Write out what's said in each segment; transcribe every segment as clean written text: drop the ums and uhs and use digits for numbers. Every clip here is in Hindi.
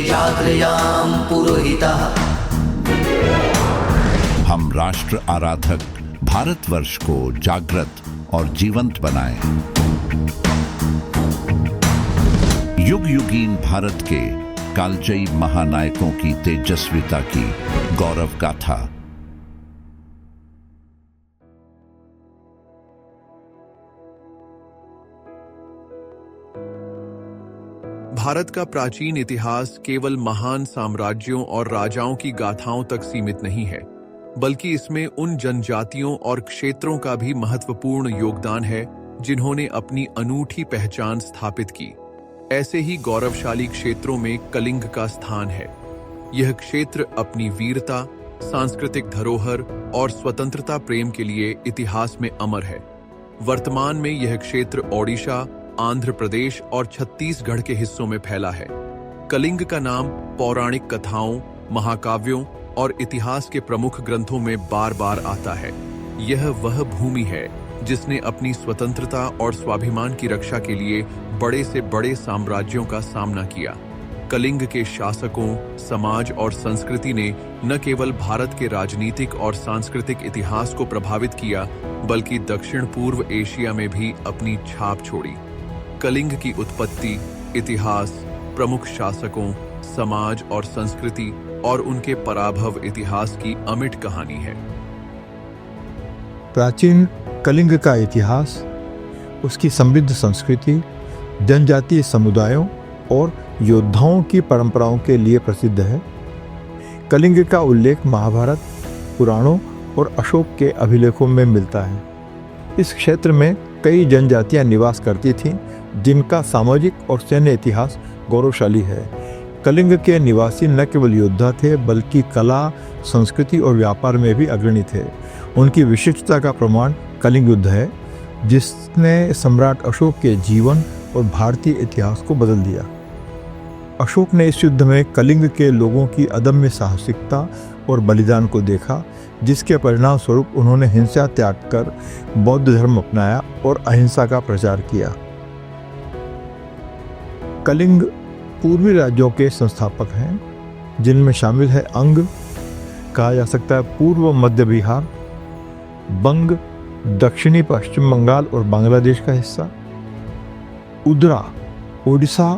जाग्रयाम पुरोहितः। हम राष्ट्र आराधक भारतवर्ष को जागृत और जीवंत बनाएं। युग युगीन भारत के कालजयी महानायकों की तेजस्विता की गौरव गाथा। भारत का प्राचीन इतिहास केवल महान साम्राज्यों और राजाओं की गाथाओं तक सीमित नहीं है, बल्कि इसमें उन जनजातियों और क्षेत्रों का भी महत्वपूर्ण योगदान है जिन्होंने अपनी अनूठी पहचान स्थापित की। ऐसे ही गौरवशाली क्षेत्रों में कलिंग का स्थान है। यह क्षेत्र अपनी वीरता, सांस्कृतिक धरोहर और स्वतंत्रता प्रेम के लिए इतिहास में अमर है। वर्तमान में यह क्षेत्र ओडिशा, आंध्र प्रदेश और छत्तीसगढ़ के हिस्सों में फैला है। कलिंग का नाम पौराणिक कथाओं, महाकाव्यों और इतिहास के प्रमुख ग्रंथों में बार बार आता है। यह वह भूमि है जिसने अपनी स्वतंत्रता और स्वाभिमान की रक्षा के लिए बड़े से बड़े साम्राज्यों का सामना किया। कलिंग के शासकों, समाज और संस्कृति ने न केवल भारत के राजनीतिक और सांस्कृतिक इतिहास को प्रभावित किया, बल्कि दक्षिण पूर्व एशिया में भी अपनी छाप छोड़ी। कलिंग की उत्पत्ति, इतिहास, प्रमुख शासकों, समाज और संस्कृति और उनके पराभव इतिहास की अमिट कहानी है। प्राचीन कलिंग का इतिहास उसकी समृद्ध संस्कृति, जनजातीय समुदायों और योद्धाओं की परंपराओं के लिए प्रसिद्ध है। कलिंग का उल्लेख महाभारत, पुराणों और अशोक के अभिलेखों में मिलता है। इस क्षेत्र में कई जनजातियां निवास करती थीं, जिनका सामाजिक और सैन्य इतिहास गौरवशाली है। कलिंग के निवासी न केवल योद्धा थे, बल्कि कला, संस्कृति और व्यापार में भी अग्रणी थे। उनकी विशिष्टता का प्रमाण कलिंग युद्ध है, जिसने सम्राट अशोक के जीवन और भारतीय इतिहास को बदल दिया। अशोक ने इस युद्ध में कलिंग के लोगों की अदम्य साहसिकता और बलिदान को देखा, जिसके परिणाम स्वरूप उन्होंने हिंसा त्याग कर बौद्ध धर्म अपनाया और अहिंसा का प्रचार किया। कलिंग पूर्वी राज्यों के संस्थापक हैं, जिनमें शामिल है अंग, कहा जा सकता है पूर्व मध्य बिहार, बंग, दक्षिणी पश्चिम बंगाल और बांग्लादेश का हिस्सा, उदरा, ओडिशा,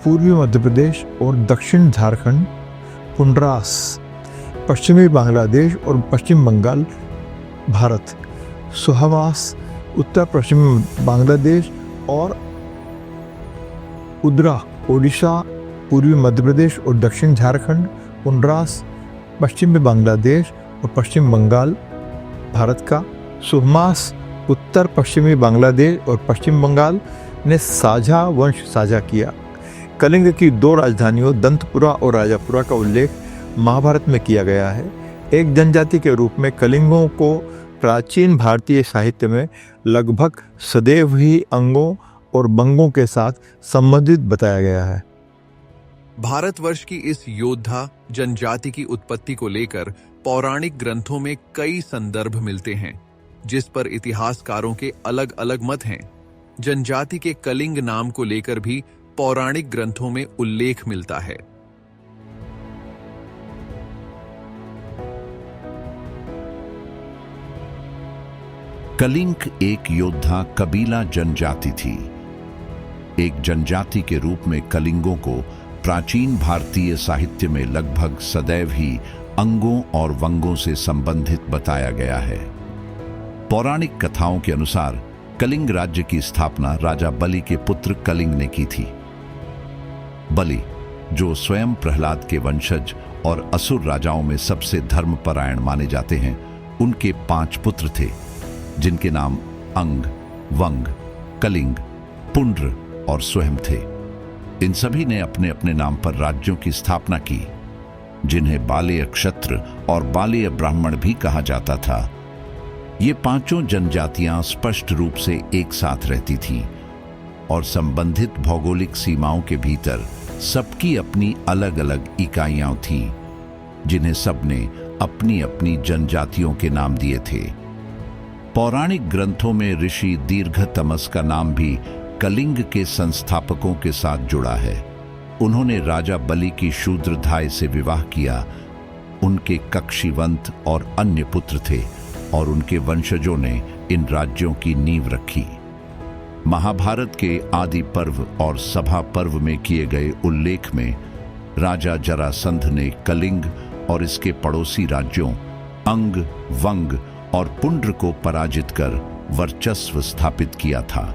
पूर्वी मध्य प्रदेश और दक्षिण झारखंड, पुंडरास, पश्चिमी बांग्लादेश और पश्चिम बंगाल भारत, सुहवास, उत्तर पश्चिम बांग्लादेश और उदरा, ओडिशा, पूर्वी मध्य प्रदेश और दक्षिण झारखंड, पुंडरास, पश्चिमी बांग्लादेश और पश्चिम बंगाल भारत का, सुहमास, उत्तर पश्चिमी बांग्लादेश और पश्चिम बंगाल ने साझा वंश साझा किया। कलिंग की दो राजधानियों दंतपुरा और राजापुरा का उल्लेख महाभारत में किया गया है। एक जनजाति के रूप में कलिंगों को प्राचीन भारतीय साहित्य में लगभग सदैव ही अंगों और बंगों के साथ संबंधित बताया गया है। भारतवर्ष की इस योद्धा जनजाति की उत्पत्ति को लेकर पौराणिक ग्रंथों में कई संदर्भ मिलते हैं, जिस पर इतिहासकारों के अलग अलग मत हैं। जनजाति के कलिंग नाम को लेकर भी पौराणिक ग्रंथों में उल्लेख मिलता है। कलिंग एक योद्धा कबीला जनजाति थी। एक जनजाति के रूप में कलिंगों को प्राचीन भारतीय साहित्य में लगभग सदैव ही अंगों और वंगों से संबंधित बताया गया है। पौराणिक कथाओं के अनुसार कलिंग राज्य की स्थापना राजा बलि के पुत्र कलिंग ने की थी। बलि, जो स्वयं प्रहलाद के वंशज और असुर राजाओं में सबसे धर्मपरायण माने जाते हैं, उनके 5 पुत्र थे, जिनके नाम अंग, वंग, कलिंग, पुंड्र और स्वयं थे। इन सभी ने अपने अपने नाम पर राज्यों की स्थापना की, जिन्हें बालेय क्षत्र और बालेय ब्राह्मण भी कहा जाता था। ये पांचों जनजातियां स्पष्ट रूप से एक साथ रहती थीं और संबंधित भौगोलिक सीमाओं के भीतर सबकी अपनी अलग अलग इकाइयां थीं, जिन्हें सबने अपनी अपनी जनजातियों के नाम दिए थे। पौराणिक ग्रंथों में ऋषि दीर्घतमस का नाम भी कलिंग के संस्थापकों के साथ जुड़ा है। उन्होंने राजा बलि की शूद्रधाय से विवाह किया। उनके कक्षीवंत और अन्य पुत्र थे और उनके वंशजों ने इन राज्यों की नींव रखी। महाभारत के आदि पर्व और सभा पर्व में किए गए उल्लेख में राजा जरासंध ने कलिंग और इसके पड़ोसी राज्यों अंग, वंग और पुंड्र को पराजित कर वर्चस्व स्थापित किया था।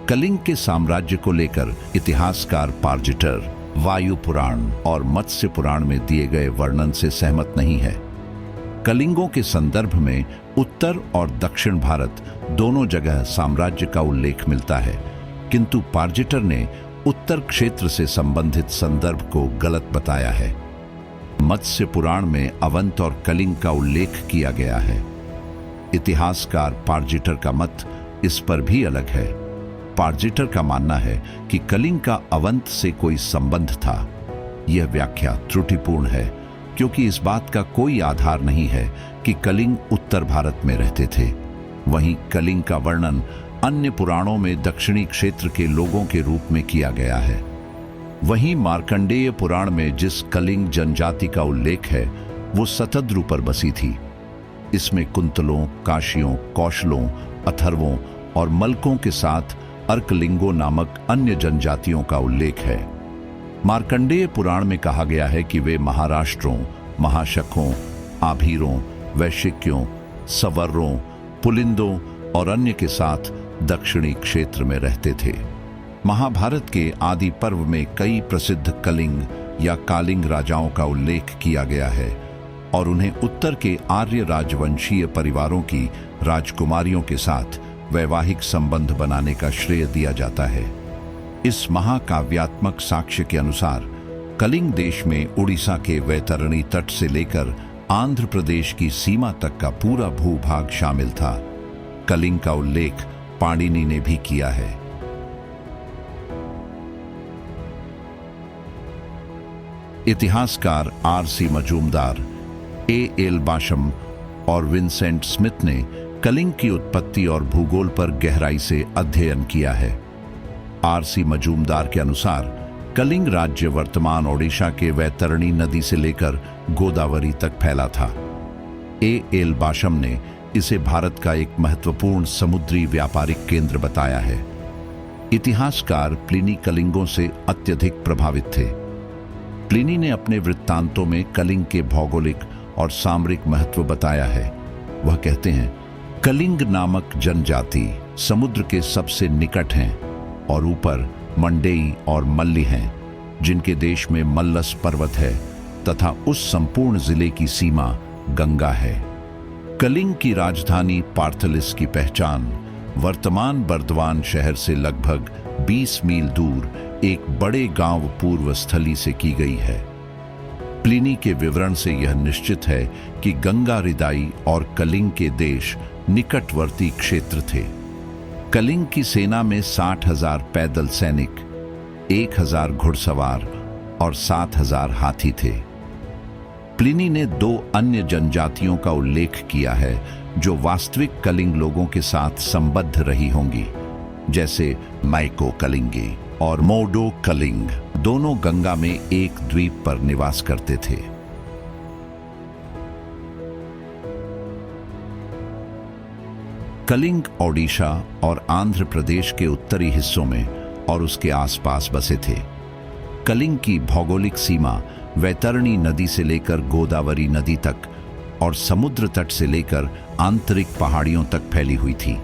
कलिंग के साम्राज्य को लेकर इतिहासकार पार्जिटर वायु पुराण और मत्स्य पुराण में दिए गए वर्णन से सहमत नहीं है। कलिंगों के संदर्भ में उत्तर और दक्षिण भारत दोनों जगह साम्राज्य का उल्लेख मिलता है, किंतु पार्जिटर ने उत्तर क्षेत्र से संबंधित संदर्भ को गलत बताया है। मत्स्य पुराण में अवंत और कलिंग का उल्लेख किया गया है। इतिहासकार पार्जिटर का मत इस पर भी अलग है। पार्जिटर का मानना है कि कलिंग का अवंत से कोई संबंध था। यह व्याख्या त्रुटिपूर्ण है, क्योंकि इस बात का कोई आधार नहीं है कि कलिंग उत्तर भारत में रहते थे। वहीं कलिंग का वर्णन अन्य पुराणों में दक्षिणी क्षेत्र के लोगों के रूप में किया गया है। वहीं मार्कंडेय पुराण में जिस कलिंग जनजाति का उल्लेख है वो शतद्रु पर बसी थी। इसमें कुंतलों, काशियों, कौशलों, अथर्वों और मलकों के साथ अर्कलिंगों नामक अन्य जनजातियों का उल्लेख है। मार्कंडेय पुराण में कहा गया है कि वे महाराष्ट्रों, महाशकों, आभीरों, वैशिक्यों, सवर्रों, पुलिंदों और अन्य के साथ दक्षिणी क्षेत्र में रहते थे। महाभारत के आदि पर्व में कई प्रसिद्ध कलिंग या कालिंग राजाओं का उल्लेख किया गया है और उन्हें उत्तर के आर्य राजवंशीय परिवारों की राजकुमारियों के साथ वैवाहिक संबंध बनाने का श्रेय दिया जाता है। इस महाकाव्यात्मक साक्ष्य के अनुसार कलिंग देश में उड़ीसा के वैतरणी तट से लेकर आंध्र प्रदेश की सीमा तक का पूरा भूभाग शामिल था। कलिंग का उल्लेख पाणिनि ने भी किया है। इतिहासकार आर.सी. मजूमदार, ए.एल. बाशम और विंसेंट स्मिथ ने कलिंग की उत्पत्ति और भूगोल पर गहराई से अध्ययन किया है। आर.सी. मजूमदार के अनुसार कलिंग राज्य वर्तमान ओडिशा के वैतरणी नदी से लेकर गोदावरी तक फैला था। ए.एल. बाशम ने इसे भारत का एक महत्वपूर्ण समुद्री व्यापारिक केंद्र बताया है। इतिहासकार प्लिनी कलिंगों से अत्यधिक प्रभावित थे। प्लिनी ने अपने वृत्तांतों में कलिंग के भौगोलिक और सामरिक महत्व बताया है। वह कहते हैं, कलिंग नामक जनजाति समुद्र के सबसे निकट हैं और ऊपर मंडेई और मल्ली हैं, जिनके देश में मल्लस पर्वत है तथा उस संपूर्ण जिले की सीमा गंगा है। कलिंग की राजधानी पार्थलिस की पहचान वर्तमान बर्दवान शहर से लगभग 20 मील दूर एक बड़े गांव पूर्वस्थली से की गई है। प्लिनी के विवरण से यह निश्चित है कि गंगा रिदाई और कलिंग के देश निकटवर्ती क्षेत्र थे। कलिंग की सेना में 60,000 पैदल सैनिक, 1,000 घुड़सवार और 7,000 हाथी थे। प्लिनी ने 2 अन्य जनजातियों का उल्लेख किया है जो वास्तविक कलिंग लोगों के साथ संबद्ध रही होंगी, जैसे माइको कलिंगी और मोडो कलिंग। दोनों गंगा में एक द्वीप पर निवास करते थे। कलिंग ओडिशा और आंध्र प्रदेश के उत्तरी हिस्सों में और उसके आसपास बसे थे। कलिंग की भौगोलिक सीमा वैतरणी नदी से लेकर गोदावरी नदी तक और समुद्र तट से लेकर आंतरिक पहाड़ियों तक फैली हुई थी।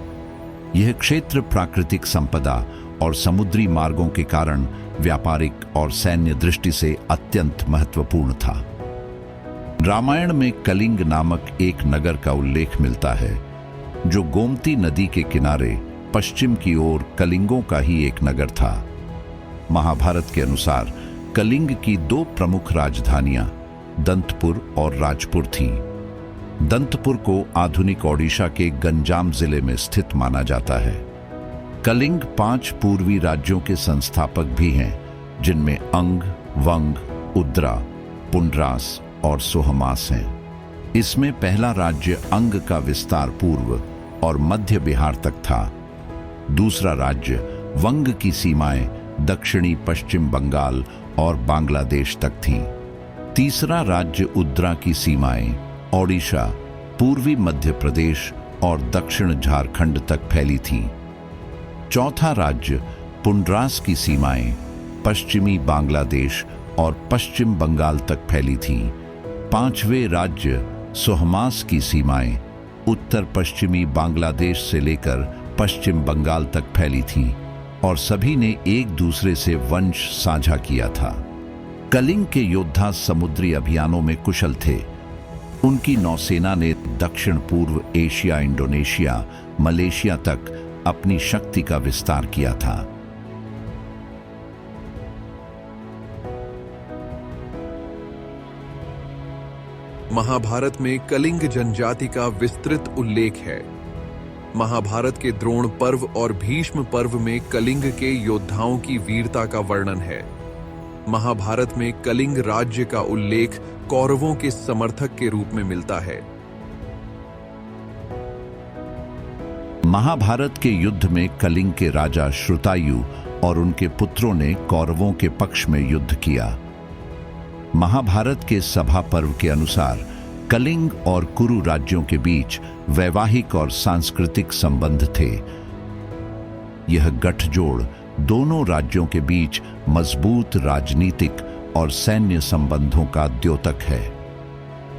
यह क्षेत्र प्राकृतिक संपदा और समुद्री मार्गों के कारण व्यापारिक और सैन्य दृष्टि से अत्यंत महत्वपूर्ण था। रामायण में कलिंग नामक एक नगर का उल्लेख मिलता है जो गोमती नदी के किनारे पश्चिम की ओर कलिंगों का ही एक नगर था। महाभारत के अनुसार कलिंग की 2 प्रमुख राजधानियां दंतपुर और राजपुर थीं। दंतपुर को आधुनिक ओडिशा के गंजाम जिले में स्थित माना जाता है। कलिंग 5 पूर्वी राज्यों के संस्थापक भी हैं, जिनमें अंग, वंग, उद्रा, पुंड्रास और सोहमास हैं। इसमें पहला राज्य अंग का विस्तार पूर्व और मध्य बिहार तक था। दूसरा राज्य वंग की सीमाएं दक्षिणी पश्चिम बंगाल और बांग्लादेश तक थीं। तीसरा राज्य उद्रा की सीमाएं ओडिशा, पूर्वी मध्य प्रदेश और दक्षिण झारखंड तक फैली थीं। चौथा राज्य पुंडरास की सीमाएं पश्चिमी बांग्लादेश और पश्चिम बंगाल तक फैली थीं। पांचवें राज्य सोहमास की सीमाएं उत्तर पश्चिमी बांग्लादेश से लेकर पश्चिम बंगाल तक फैली थीं और सभी ने एक दूसरे से वंश साझा किया था। कलिंग के योद्धा समुद्री अभियानों में कुशल थे। उनकी नौसेना ने दक्षिण पूर्व एशिया, इंडोनेशिया, मलेशिया तक अपनी शक्ति का विस्तार किया था। महाभारत में कलिंग जनजाति का विस्तृत उल्लेख है। महाभारत के द्रोण पर्व और भीष्म पर्व में कलिंग के योद्धाओं की वीरता का वर्णन है। महाभारत में कलिंग राज्य का उल्लेख कौरवों के समर्थक के रूप में मिलता है। महाभारत के युद्ध में कलिंग के राजा श्रुतायु और उनके पुत्रों ने कौरवों के पक्ष में युद्ध किया। महाभारत के सभा पर्व के अनुसार कलिंग और कुरु राज्यों के बीच वैवाहिक और सांस्कृतिक संबंध थे। यह गठजोड़ दोनों राज्यों के बीच मजबूत राजनीतिक और सैन्य संबंधों का द्योतक है,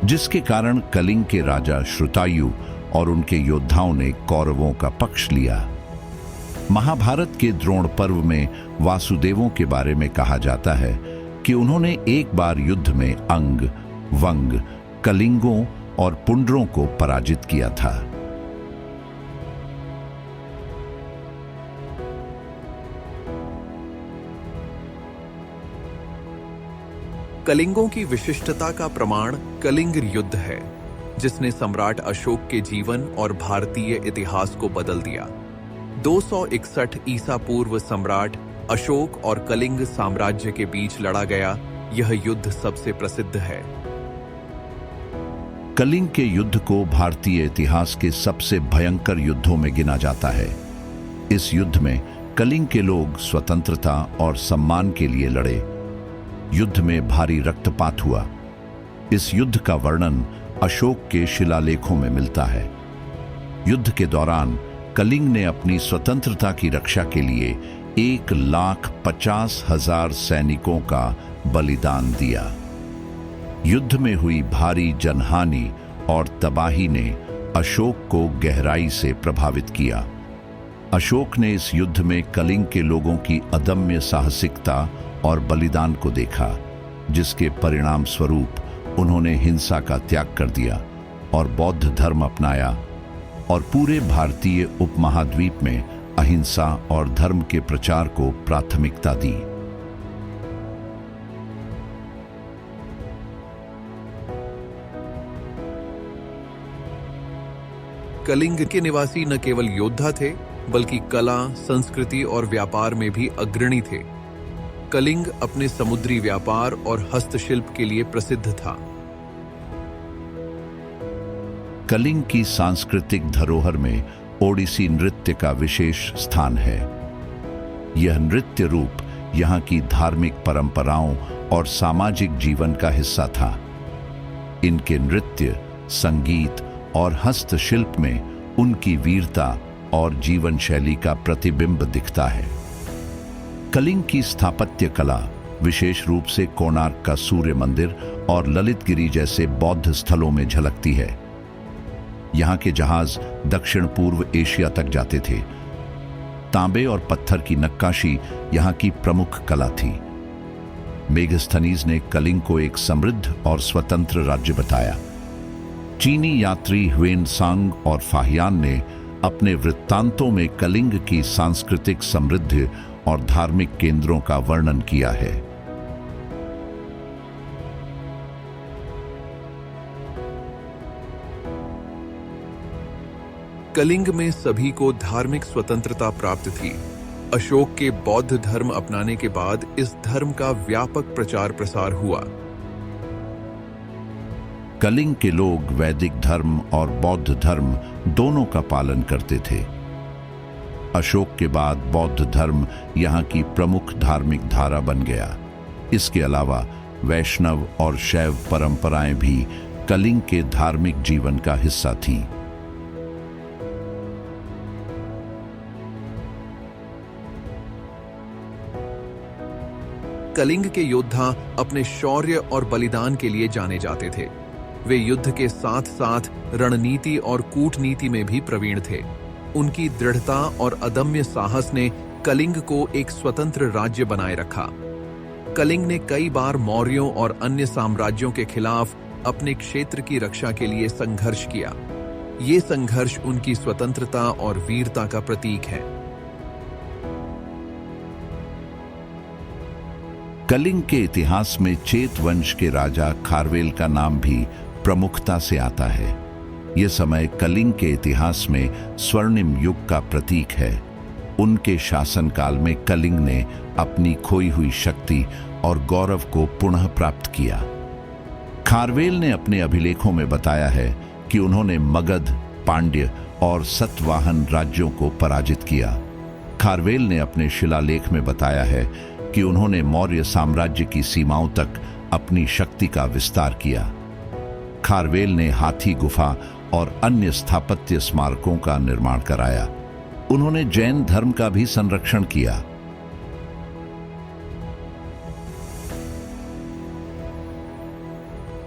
जिसके कारण कलिंग के राजा श्रुतायु और उनके योद्धाओं ने कौरवों का पक्ष लिया। महाभारत के द्रोण पर्व में वासुदेवों के बारे में कहा जाता है कि उन्होंने एक बार युद्ध में अंग, वंग, कलिंगों और पुंडरों को पराजित किया था। कलिंगों की विशिष्टता का प्रमाण कलिंग युद्ध है, जिसने सम्राट अशोक के जीवन और भारतीय इतिहास को बदल दिया। 261 ईसा पूर्व सम्राट अशोक और कलिंग साम्राज्य के बीच लड़ा गया यह युद्ध सबसे प्रसिद्ध है। कलिंग के युद्ध को भारतीय इतिहास के सबसे भयंकर युद्धों में गिना जाता है। इस युद्ध में कलिंग के लोग स्वतंत्रता और सम्मान के लिए लड़े। युद्ध में भारी रक्तपात हुआ। इस युद्ध का वर्णन अशोक के शिलालेखों में मिलता है। युद्ध के दौरान कलिंग ने अपनी स्वतंत्रता की रक्षा के लिए 1,50,000 सैनिकों का बलिदान दिया। युद्ध में हुई भारी जनहानि और तबाही ने अशोक को गहराई से प्रभावित किया। अशोक ने इस युद्ध में कलिंग के लोगों की अदम्य साहसिकता और बलिदान को देखा, जिसके परिणाम स्वरूप उन्होंने हिंसा का त्याग कर दिया और बौद्ध धर्म अपनाया और पूरे भारतीय उपमहाद्वीप में अहिंसा और धर्म के प्रचार को प्राथमिकता दी। कलिंग के निवासी न केवल योद्धा थे, बल्कि कला, संस्कृति और व्यापार में भी अग्रणी थे। कलिंग अपने समुद्री व्यापार और हस्तशिल्प के लिए प्रसिद्ध था। कलिंग की सांस्कृतिक धरोहर में ओडिसी नृत्य का विशेष स्थान है। यह नृत्य रूप यहाँ की धार्मिक परंपराओं और सामाजिक जीवन का हिस्सा था। इनके नृत्य, संगीत और हस्तशिल्प में उनकी वीरता और जीवन शैली का प्रतिबिंब दिखता है। कलिंग की स्थापत्य कला विशेष रूप से कोणार्क का सूर्य मंदिर और ललितगिरी जैसे बौद्ध स्थलों में झलकती है। यहाँ के जहाज दक्षिण पूर्व एशिया तक जाते थे। तांबे और पत्थर की नक्काशी यहाँ की प्रमुख कला थी। मेगस्थनीज ने कलिंग को एक समृद्ध और स्वतंत्र राज्य बताया। चीनी यात्री ह्वेनसांग और फाहियान ने अपने वृत्तांतों में कलिंग की सांस्कृतिक समृद्धि और धार्मिक केंद्रों का वर्णन किया है। कलिंग में सभी को धार्मिक स्वतंत्रता प्राप्त थी। अशोक के बौद्ध धर्म अपनाने के बाद इस धर्म का व्यापक प्रचार प्रसार हुआ। कलिंग के लोग वैदिक धर्म और बौद्ध धर्म दोनों का पालन करते थे। अशोक के बाद बौद्ध धर्म यहाँ की प्रमुख धार्मिक धारा बन गया। इसके अलावा वैष्णव और शैव परंपराएं भी कलिंग के धार्मिक जीवन का हिस्सा थी। कलिंग के योद्धा अपने शौर्य और बलिदान के लिए जाने जाते थे। वे युद्ध के साथ साथ रणनीति और कूटनीति में भी प्रवीण थे। उनकी दृढ़ता और अदम्य साहस ने कलिंग को एक स्वतंत्र राज्य बनाए रखा। कलिंग ने कई बार मौर्यों और अन्य साम्राज्यों के खिलाफ अपने क्षेत्र की रक्षा के लिए संघर्ष किया। ये संघर्ष उनकी स्वतंत्रता और वीरता का प्रतीक है। कलिंग के इतिहास में चेत वंश के राजा खारवेल का नाम भी प्रमुखता से आता है। यह समय कलिंग के इतिहास में स्वर्णिम युग का प्रतीक है। उनके शासनकाल में कलिंग ने अपनी खोई हुई शक्ति और गौरव को पुनः प्राप्त किया। खारवेल ने अपने अभिलेखों में बताया है कि उन्होंने मगध, पांड्य और सतवाहन राज्यों को पराजित किया। खारवेल ने अपने शिलालेख में बताया है कि उन्होंने मौर्य साम्राज्य की सीमाओं तक अपनी शक्ति का विस्तार किया। खारवेल ने हाथी गुफा और अन्य स्थापत्य स्मारकों का निर्माण कराया। उन्होंने जैन धर्म का भी संरक्षण किया।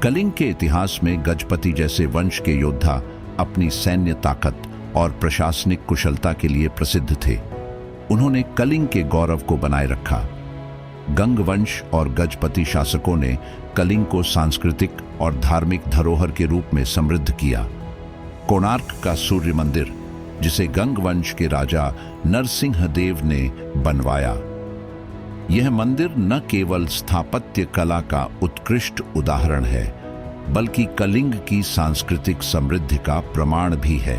कलिंग के इतिहास में गजपति जैसे वंश के योद्धा अपनी सैन्य ताकत और प्रशासनिक कुशलता के लिए प्रसिद्ध थे। उन्होंने कलिंग के गौरव को बनाए रखा। गंग वंश और गजपति शासकों ने कलिंग को सांस्कृतिक और धार्मिक धरोहर के रूप में समृद्ध किया। कोणार्क का सूर्य मंदिर, जिसे गंग वंश के राजा नरसिंहदेव ने बनवाया, यह मंदिर न केवल स्थापत्य कला का उत्कृष्ट उदाहरण है, बल्कि कलिंग की सांस्कृतिक समृद्धि का प्रमाण भी है।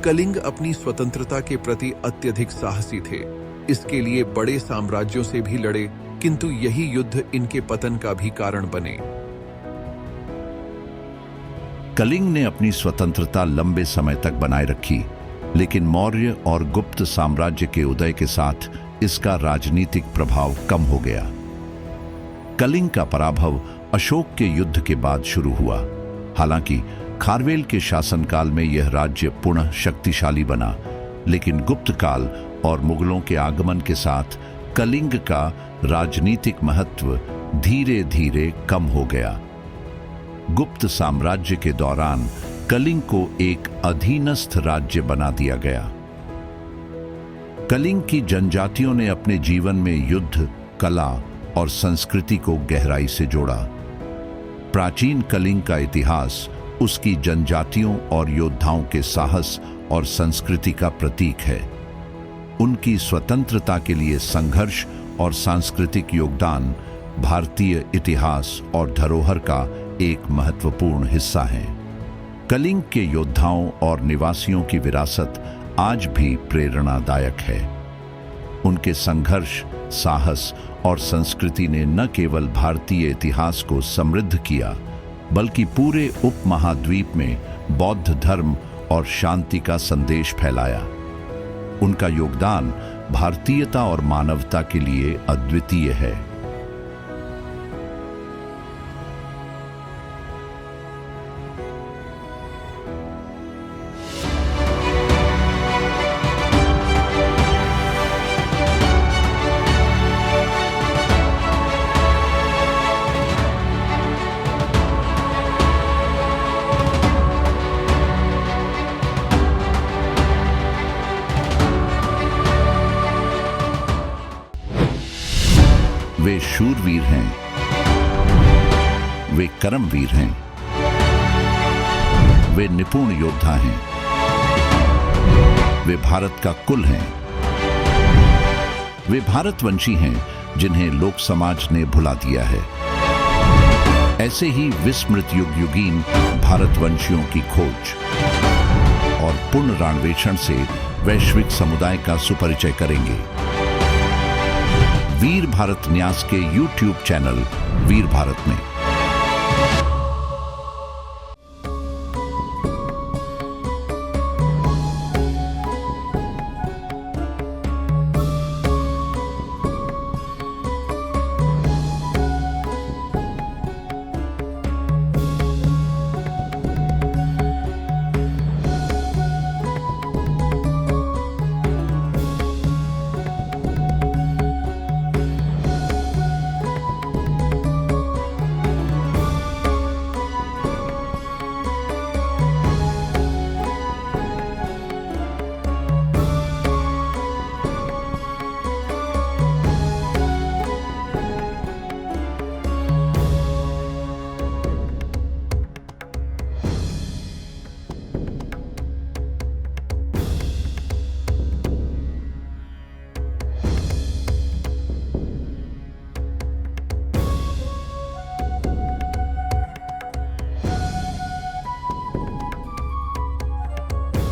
कलिंग अपनी स्वतंत्रता के प्रति अत्यधिक साहसी थे। इसके लिए बड़े साम्राज्यों से भी लड़े, किंतु यही युद्ध इनके पतन का भी कारण बने। कलिंग ने अपनी स्वतंत्रता लंबे समय तक बनाए रखी, लेकिन मौर्य और गुप्त साम्राज्य के उदय के साथ इसका राजनीतिक प्रभाव कम हो गया। कलिंग का पराभव अशोक के युद्ध के बाद शुरू हुआ। हालांकि खारवेल के शासनकाल में यह राज्य पुनः शक्तिशाली बना, लेकिन गुप्त काल और मुगलों के आगमन के साथ कलिंग का राजनीतिक महत्व धीरे धीरे कम हो गया। गुप्त साम्राज्य के दौरान कलिंग को एक अधीनस्थ राज्य बना दिया गया। कलिंग की जनजातियों ने अपने जीवन में युद्ध, कला और संस्कृति को गहराई से जोड़ा। प्राचीन कलिंग का इतिहास उसकी जनजातियों और योद्धाओं के साहस और संस्कृति का प्रतीक है। उनकी स्वतंत्रता के लिए संघर्ष और सांस्कृतिक योगदान भारतीय इतिहास और धरोहर का एक महत्वपूर्ण हिस्सा है। कलिंग के योद्धाओं और निवासियों की विरासत आज भी प्रेरणादायक है। उनके संघर्ष, साहस और संस्कृति ने न केवल भारतीय इतिहास को समृद्ध किया, बल्कि पूरे उपमहाद्वीप में बौद्ध धर्म और शांति का संदेश फैलाया। उनका योगदान भारतीयता और मानवता के लिए अद्वितीय है। वे शूरवीर हैं, वे कर्मवीर हैं, वे निपुण योद्धा हैं, वे भारत का कुल हैं, वे भारतवंशी हैं जिन्हें लोक समाज ने भुला दिया है। ऐसे ही विस्मृत युगयुगीन भारतवंशियों की खोज और पुनरान्वेषण से वैश्विक समुदाय का सुपरिचय करेंगे। वीर भारत न्यास के YouTube चैनल वीर भारत में।